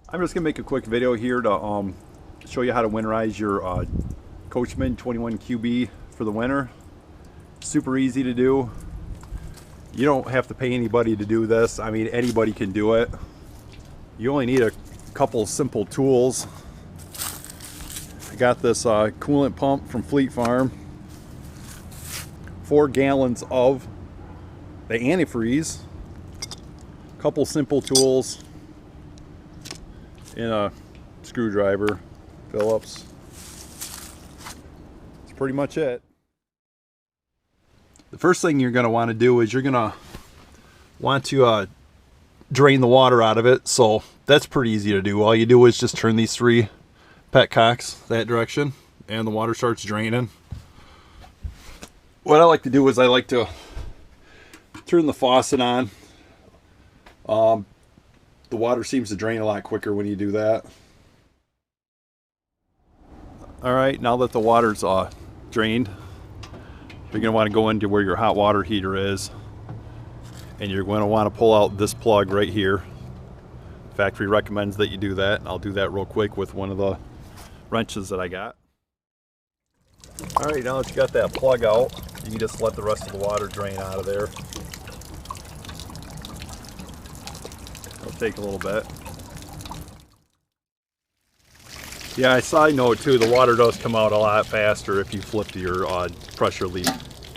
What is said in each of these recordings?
I'm just gonna make a quick video here to show you how to winterize your Coachmen 21 QB for the winter. Super easy to do. You don't have to pay anybody to do this. I mean, anybody can do it. You only need a couple simple tools. I got this coolant pump from Fleet Farm, 4 gallons of the antifreeze, a couple simple tools, and a screwdriver, Phillips. That's pretty much it. The first thing you're going to want to do is you're going to want to drain the water out of it. So that's pretty easy to do. All you do is just turn these 3 petcocks that direction and the water starts draining. What I like to do is I like to turn the faucet on. The water seems to drain a lot quicker when you do that. Alright, now that the water's drained, you're going to want to go into where your hot water heater is, and you're going to want to pull out this plug right here. Factory recommends that you do that, and I'll do that real quick with one of the wrenches that I got. Alright, now that you got that plug out, you can just let the rest of the water drain out of there. It'll take a little bit. Yeah, side note too, the water does come out a lot faster if you flip your pressure leak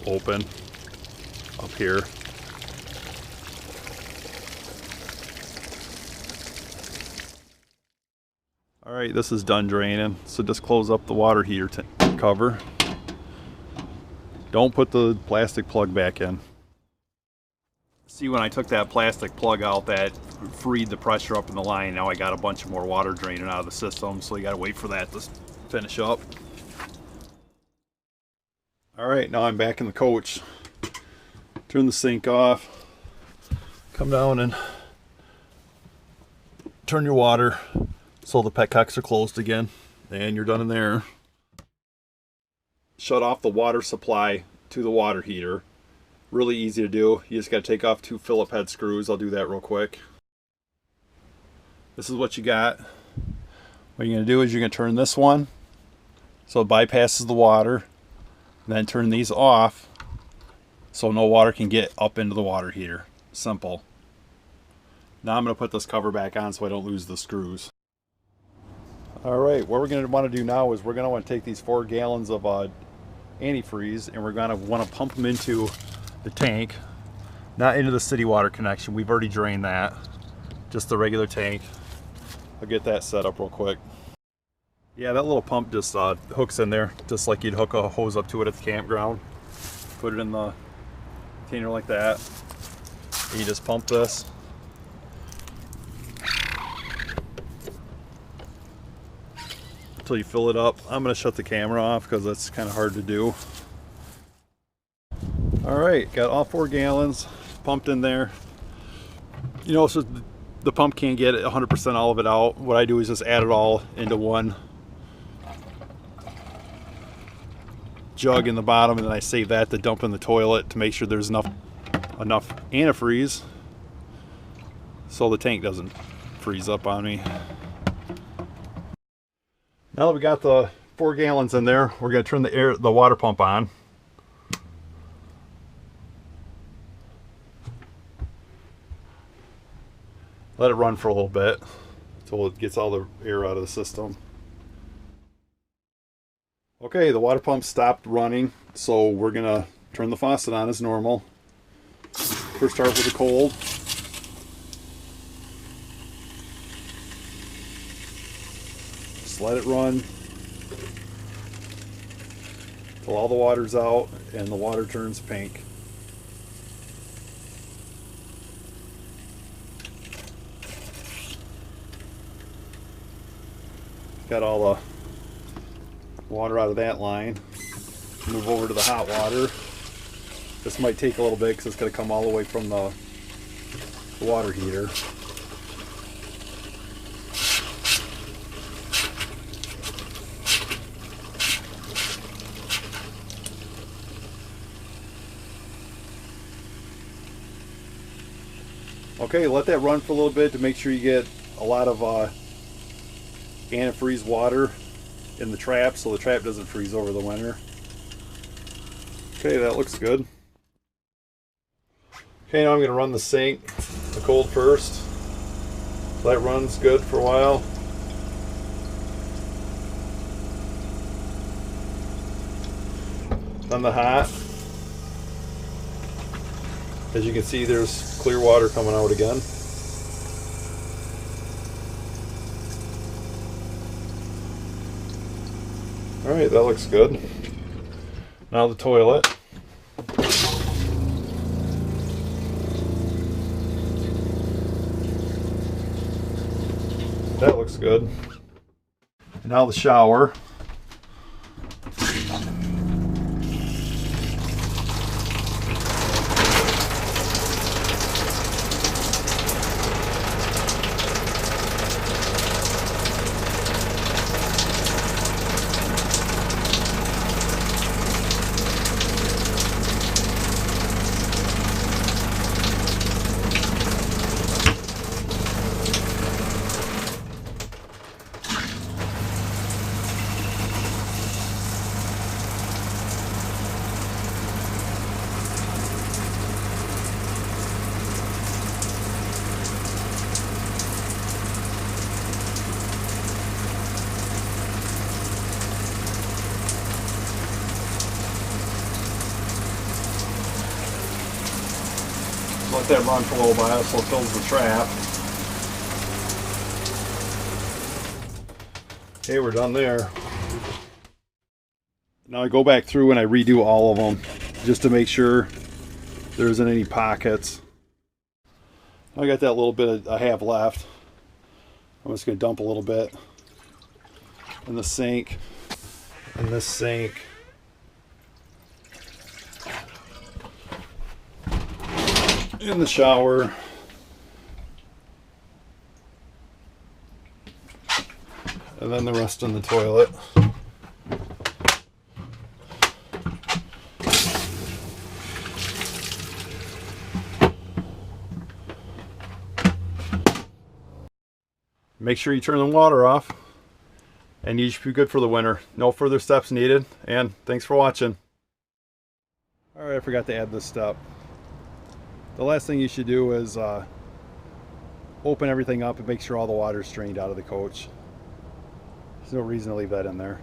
open up here. Alright, this is done draining, so just close up the water heater cover. Don't put the plastic plug back in. See, when I took that plastic plug out, that freed the pressure up in the line. Now I got a bunch of more water draining out of the system, so you got to wait for that to finish up. Alright, now I'm back in the coach. Turn the sink off. Come down and turn your water so the petcocks are closed again. And you're done in there. Shut off the water supply to the water heater. Really easy to do. You just got to take off 2 Phillip head screws. I'll do that real quick. This is what you got. What you're going to do is you're going to turn this one so it bypasses the water. Then turn these off so no water can get up into the water heater. Simple. Now I'm going to put this cover back on so I don't lose the screws. Alright, what we're going to want to do now is we're going to want to take these 4 gallons of antifreeze and we're going to want to pump them into the tank, not into the city water connection. We've already drained that, just the regular tank. I'll get that set up real quick. Yeah, that little pump just hooks in there just like you'd hook a hose up to it at the campground. Put it in the container like that, and you just pump this. Until you fill it up. I'm going to shut the camera off because that's kind of hard to do. Alright, got all 4 gallons pumped in there. You know, so the pump can't get 100% all of it out. What I do is just add it all into one jug in the bottom, and then I save that to dump in the toilet to make sure there's enough antifreeze so the tank doesn't freeze up on me. Now that we got the 4 gallons in there, we're going to turn the water pump on. Let it run for a little bit until it gets all the air out of the system. Okay, the water pump stopped running, so we're going to turn the faucet on as normal. First start with the cold. Just let it run till all the water's out and the water turns pink. Got all the water out of that line. Move over to the hot water. This might take a little bit because it's going to come all the way from the water heater. Okay, let that run for a little bit to make sure you get a lot of antifreeze water in the trap so the trap doesn't freeze over the winter. Okay, that looks good. Okay, now I'm going to run the sink, the cold first. So that runs good for a while. Then the hot. As you can see, there's clear water coming out again. Alright, that looks good. Now the toilet. That looks good. And now the shower. Let that run for a little while so it fills the trap. Okay, we're done there. Now I go back through and I redo all of them just to make sure there isn't any pockets. I got that little bit I have left. I'm just going to dump a little bit in the sink, and this sink. In the shower. And then the rest in the toilet. Make sure you turn the water off, and you should be good for the winter. No further steps needed, and thanks for watching. Alright, I forgot to add this step. The last thing you should do is open everything up and make sure all the water is drained out of the coach. There's no reason to leave that in there.